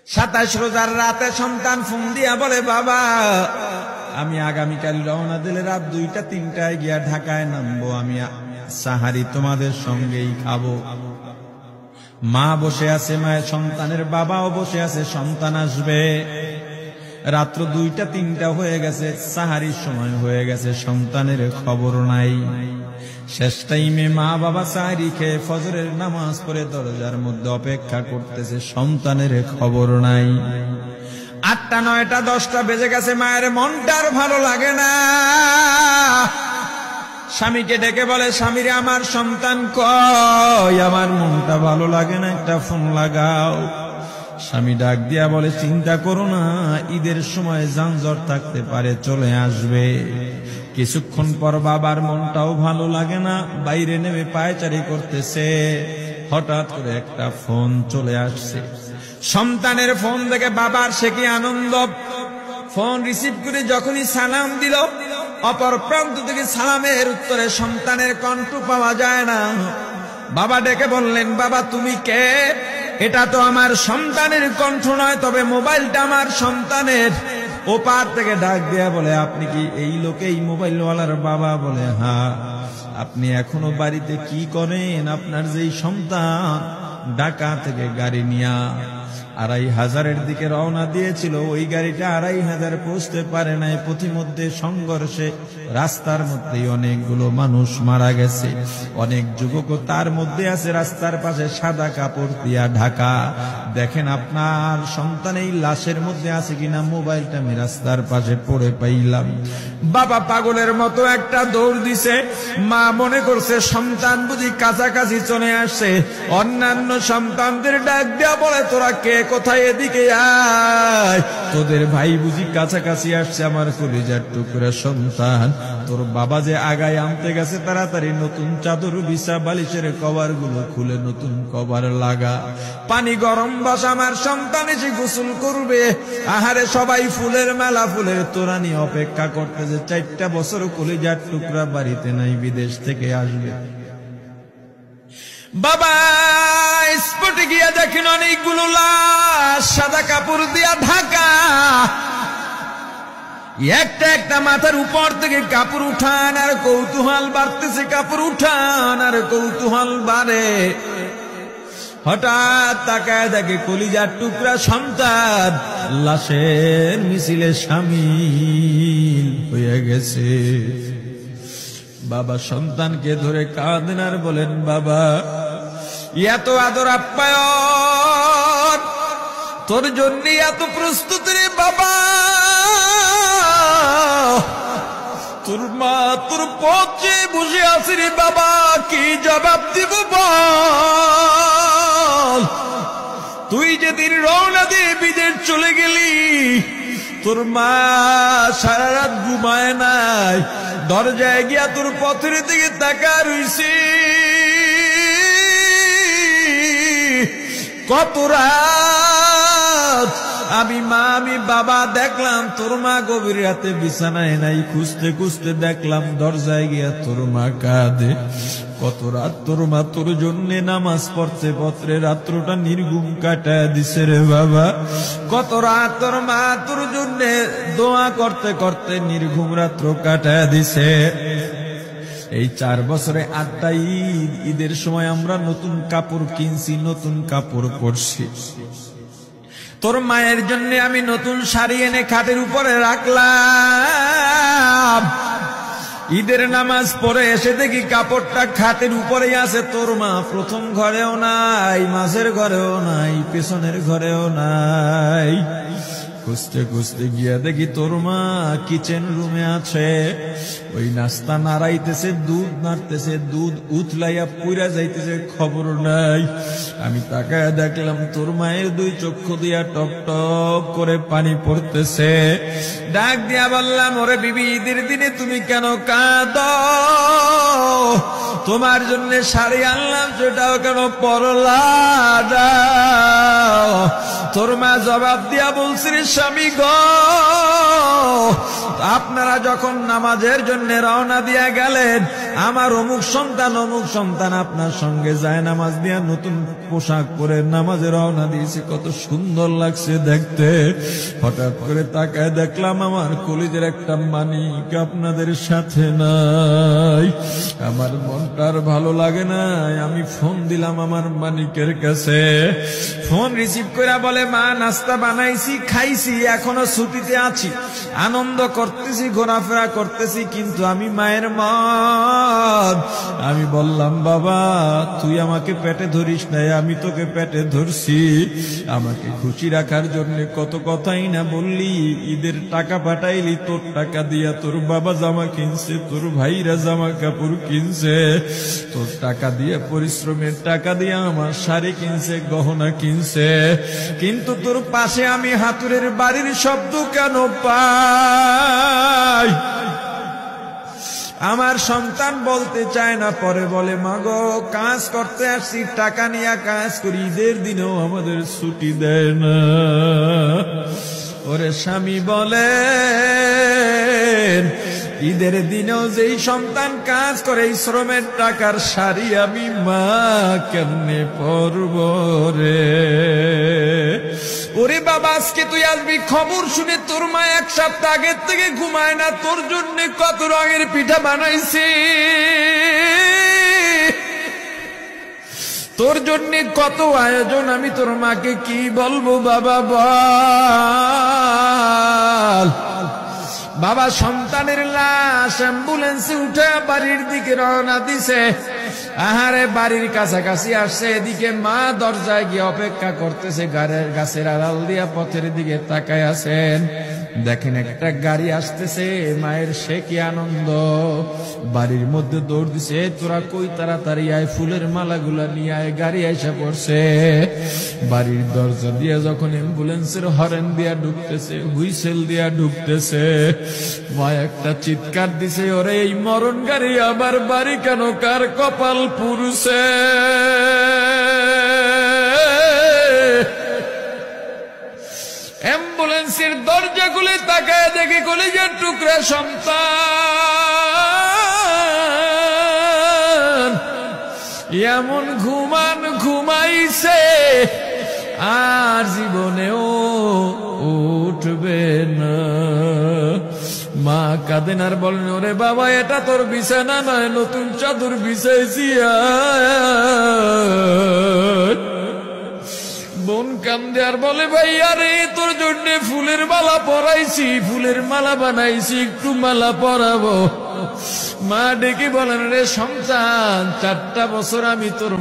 27 রোজার রাতে সন্তান ফোন দিয়া বলে, বাবা আমি আগামীকাল রওনা দিলে রাত 2টা-3টায় গিয়া ঢাকায় নামবো, আমি সাহারি তোমাদের সঙ্গেই খাবো। মা বসে আছে, মায়ের সন্তানের বাবাও বসে আছে, সন্তান আসবে। রাত্র 2টা-3টা হয়ে গেছে, সাহারির সময় হয়ে গেছে, সন্তানের খবর নাই। শেষ টাইমে মা বাবা সাহারি খেয়ে ফজরের নামাজ পড়ে দরজার মধ্যে অপেক্ষা করতেছে, সন্তানের খবর নাই। 8টা, 9টা, 10টা বেজে গেছে, মায়ের মনটার ভালো লাগে না। স্বামীকে ডেকে বলে, স্বামীরে আমার সন্তান কই, আমার মনটা ভালো লাগে না, একটা ফোন লাগাও। স্বামী ডাক দিয়া বলে, চিন্তা করো না, ঈদের সময় যানজট থাকতে পারে, চলে আসবে। কিছুক্ষণ পর বাবার মনটাও ভালো লাগে না, বাইরে নেমে পায়চারি করতেছে। হঠাৎ করে একটা ফোন চলে আসছে। সন্তানের ফোন দেখে বাবার সে কি আনন্দ। ফোন রিসিভ করে যখনই সালাম দিল, অপর প্রান্ত থেকে সালামের উত্তরে সন্তানের কণ্ঠ পাওয়া যায় না। বাবা ডেকে বললেন, বাবা তুমি কে? এটা তো আমার সন্তানের কণ্ঠ নয়, তবে মোবাইলটা আমার সন্তানের। ওপার থেকে ডাক দেয়া বলে, আপনি কি এই লোকে, এই মোবাইলওয়ালার বাবা? বলে, হ্যাঁ। আপনি এখনো বাড়িতে কি করেন? আপনার যেই সন্তান ঢাকা থেকে গাড়ি নিয়া 2500-এর দিকে রওনা দিয়েছিল, ওই গাড়িটা 2500 পৌঁছতে পারে নাই। পথিমধ্যে সংঘর্ষে রাস্তার মধ্যে অনেকগুলো মানুষ মারা গেছে, অনেক যুবকও তার মধ্যে আছে। রাস্তার পাশে সাদা কাপড় দিয়া ঢাকা। দেখেন আপনার সন্তান এই লাশের মধ্যে আছে কিনা। মোবাইলটা আমি রাস্তার পাশে পড়ে পাইলাম। বাবা পাগলের মতো একটা দৌড় দিছে। মা মনে করছে সন্তান বুঝি কাছাকাছি চলে আসছে। অন্যান্য সন্তানদের ডাক দেয়া বলে, তোরা কে, কোথায়, এদিকে আয়, তোদের ভাই বুঝি কাছাকাছি আসছে। আমার কলিজার টুকরা সন্তান, তোর বাবা যে আগায় আনতে গেছে, তাড়াতাড়ি নতুন চাদর বিছা, বালিশের কভার গুলো খুলে নতুন কভার লাগা, পানি গরম বসা, আমার সন্তান এসে গোসল করবে। আহারে সবাই ফুলের মেলা, ফুলের তোড়া নিয়ে অপেক্ষা করতেছে। 4টা বছর কলিজার টুকরা বাড়িতে নাই, বিদেশ থেকে আসবে। বাবা স্পটে গিয়া দেখেন অনেকগুলো লাশ, সাদা কাপড় দিয়া ঢাকা। একটা একটা মাথার উপর থেকে কাপড় উঠান আর কৌতূহল বাড়তেছে, কাপড় উঠান আর কৌতূহল বাড়ে। হঠাৎ তাকায় দেখে কলিজার টুকরা সন্তান লাশের মিছিলে শামিল হয়ে গেছে। বাবা সন্তানকে ধরে কাঁদেন আর বলেন, বাবা এত আদর আপ্যায়ন, তোর জন্য এত প্রস্তুতি রে বাবা। তোর মা তোর পথে বসে আছে রে বাবা, কি জবাব দিব বল? তুই যেদিন রওনা দিয়ে বিদেশ চলে গেলি, তোর মা সারা রাত ঘুমায় নাই, দরজায় গিয়া তোর পথের দিকে তাকা রইছে। কত রাত আমি মা আমি বাবা দেখলাম, তোর মা গভীর রাতে বিছানায় নাই। খুঁজতে খুঁজতে দেখলাম দরজায় গিয়া তোর মা কাঁদে। কত রাত তোর মা তোর জন্য নামাজ পড়তে পড়তে রাত্রটা নির্ঘুম কাটায় দিছে রে বাবা। কত রাত তোর মা তোর জন্য দোয়া করতে করতে নির্ঘুম রাত্র কাটায় দিছে। এই 4 বছরে 8টা ঈদ, ঈদের সময় আমরা নতুন কাপড় কিনছি, নতুন কাপড় পরছি। তোর মায়ের জন্য আমি নতুন শাড়ি এনে খাটের উপরে রাখলাম। ঈদের নামাজ পড়ে এসে দেখি কাপড়টা খাটের উপরেই আছে। তোর মা প্রথম ঘরেও নাই, মাঝের ঘরেও নাই, পেছনের ঘরেও নাই। খুঁজতে খুঁজতে গিয়া দেখি তোর মা কিচেন রুমে আছে। ওই নাস্তা নাড়াইতেছে, দুধ নাড়তেছে, দুধ উথলাইয়া পুইরা যাইতেছে, খবর নাই। আমি তাকায় দেখলাম তোর মায়ের 2 চক্ষু দিয়া টপ টপ করে পানি পড়তেছে। ডাক দিয়া বললাম, ওরে বিবি, ঈদের দিনে তুমি কেন কাঁদো? তোমার জন্য শাড়ি আনলাম, সেটাও কেন পরলা না? তোর মা জবাব দিয়া বলছি, রে স্বামী গো, আপনারা যখন নামাজের জন্য রওনা দিয়া গেলেন, আমার অমুক সন্তান আপনার সঙ্গে যায় নামাজ দিয়া নতুন পোশাক পরে নামাজে রওনা দিয়েছে, কত সুন্দর লাগছে দেখতে। হঠাৎ করে তাকায় দেখলাম আমার কলিজের একটা মানিক আপনাদের সাথে নাই। আমার মনটার ভালো লাগে না, আমি ফোন দিলাম আমার মানিকের কাছে। ফোন রিসিভ করে বলে, মা নাস্তা বানাইছি, খাইছি, এখনো ছুটিতে আছি, আনন্দ করতেছি, ঘোরাফেরা করতেছি, কিন্তু আমি মায়ের মন। আমি বললাম, বাবা তুই আমাকে পেটে ধরিস নাই, আমি তোকে পেটে ধরছি। আমাকে খুশি রাখার জন্য কত কথাই না বললি, ঈদের টাকা পাঠাইলি, তোর টাকা দিয়া তোর বাবা জামা কিনছে, তোর ভাইরা জামা কাপড় কিনছে, তোর টাকা দিয়ে পরিশ্রমের টাকা দিয়ে আমার শাড়ি কিনছে, গহনা কিনছে, কিন্তু তোর পাশে আমি হাতুড়ের বাড়ির শব্দ কেন পাই? আমার সন্তান বলতে চায় না, পরে বলে, মাগো কাজ করতে আসছি, টাকা নিয়ে কাজ করি, ঈদের দিনেও আমাদের ছুটি দেয় না। ওরে স্বামী বলেন, ঈদের দিনেও যেই সন্তান কাজ করে, এই শ্রমের টাকার শাড়ি আমি মা কেমনে পরব রে? ওরে বাবা, আজকে তুই আসবি, খবর শুনে তোর মা এক সপ্তাহ আগের থেকে ঘুমায় না, তোর জন্য কত রঙের পিঠা বানাইছি, তোর জন্য কত আয়োজন, আমি তোর মাকে কি বলবো বাবা বল। বাবা সন্তানের লাশ অ্যাম্বুলেন্সে উঠে বাড়ির দিকে রওনা দিছে। আহারে বাড়ির কাছাকাছি আসছে, এদিকে মা দরজায় গিয়ে অপেক্ষা করতেছে, গাছের আড়াল দিয়া পথের দিকে তাকায় আছেন। দেখেন একটা গাড়ি আসতেছে, মায়ের সে কি আনন্দ, বাড়ির মধ্যে দৌড় দিছে, তোরা কই তাড়াতাড়ি আয়, ফুলের মালাগুলা নিয়ে আয়, গাড়ি আইসা পড়ছে। বাড়ির দরজা দিয়ে যখন অ্যাম্বুলেন্সের হরেন দিয়া ঢুকতেছে, হুইসেল দিয়া ঢুকতেছে, মা একটা চিৎকার দিছে, ওরে এই মরণ গাড়ি আবার বাড়ি কেন, কার কপাল পুরুষে? অ্যাম্বুলেন্সের দরজা খুলে তাকায় দেখে কলিজার টুকরা সন্তান এমন ঘুমাইছে, আর জীবনেও উঠবে না। মা কাঁদেন আর বলেন, ওরে বাবা এটা তোর বিছানা নয়, নতুন চাদর বিছাইছি। বোন কান্দে আর বলে, ভাই আরে তোর জন্য ফুলের মালা পরাইছি, ফুলের মালা বানাইছি, একটু মালা পরাবো। মা ডেকে বলেন, রে সন্তান 4টা বছর আমি তোর